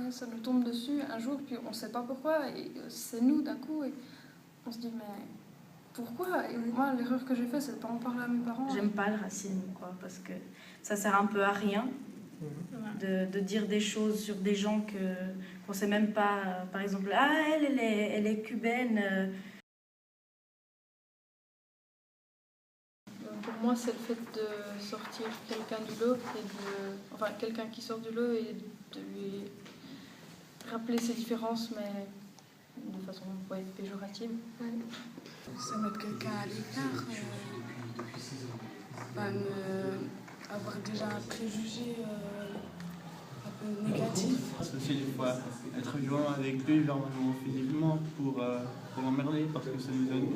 Ça nous tombe dessus un jour, puis on ne sait pas pourquoi, et c'est nous d'un coup, et on se dit mais pourquoi? Et moi, l'erreur que j'ai faite, c'est de ne pas en parler à mes parents. J'aime pas le racisme, quoi, parce que ça sert un peu à rien de dire des choses sur des gens qu'on sait même pas. Par exemple, ah, elle est cubaine. Pour moi, c'est le fait de sortir quelqu'un du lot, enfin quelqu'un qui sort du lot et de lui rappeler ses différences, mais de façon péjorative. C'est mettre quelqu'un à l'écart, avoir déjà un préjugé un peu négatif. C'est aussi des fois être violent avec lui, verbalement, physiquement, pour l'emmerder, parce que ça nous donne.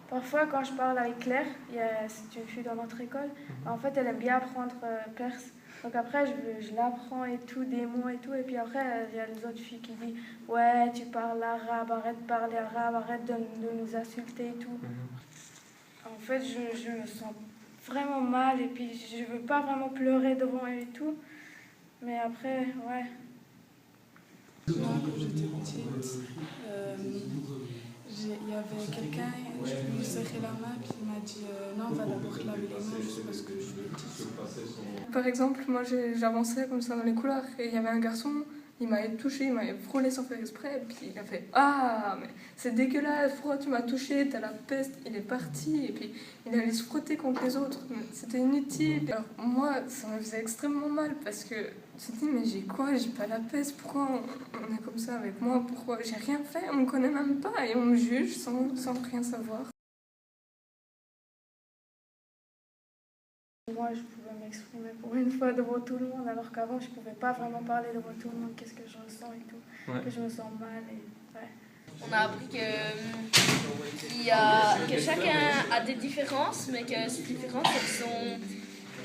Parfois, quand je parle avec Claire, c'est une fille dans notre école, en fait, elle aime bien apprendre perse. Donc après, je l'apprends et tout, des mots et tout. Et puis après, il y a les autres filles qui disent « Ouais, tu parles arabe, arrête de parler arabe, arrête de nous insulter et tout. » En fait, je me sens vraiment mal et puis je veux pas vraiment pleurer devant elle et tout. Mais après, ouais. Moi, quand j'étais petite, il y avait quelqu'un, je lui ai serré la main, puis il m'a dit non, on va d'abord laver les mains, juste parce que je lui ai dit. Par exemple, moi j'avançais comme ça dans les couloirs et il y avait un garçon, il m'avait touché, il m'avait frôlé sans faire exprès, et puis il a fait « Ah, mais c'est dégueulasse, pourquoi tu m'as touché, t'as la peste », il est parti, et puis il allait se frotter contre les autres, c'était inutile. Alors moi, ça me faisait extrêmement mal, parce que je me dis « Mais j'ai quoi, j'ai pas la peste, pourquoi on est comme ça avec moi, pourquoi j'ai rien fait, on me connaît même pas, et on me juge sans rien savoir ». Moi, je pouvais m'exprimer pour une fois devant tout le monde, alors qu'avant, je ne pouvais pas vraiment parler devant tout le monde, qu'est-ce que je ressens et tout, que je me sens mal. Et, ouais. On a appris que chacun a des différences, mais que ces différences,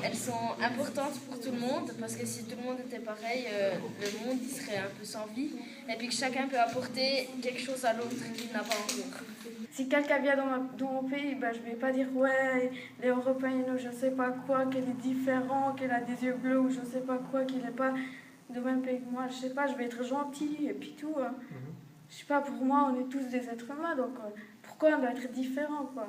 elles sont importantes pour tout le monde, parce que si tout le monde était pareil, le monde il serait un peu sans vie, et puis que chacun peut apporter quelque chose à l'autre qu'il n'a pas encore. Si quelqu'un vient dans mon pays, ben, je ne vais pas dire « Ouais, les Européens, je ne sais pas quoi, qu'il est différent, qu'il a des yeux bleus ou je ne sais pas quoi, qu'il n'est pas de même pays que moi. Je ne sais pas, je vais être gentille et puis tout. Je sais pas, pour moi, on est tous des êtres humains, donc pourquoi on doit être différents, quoi.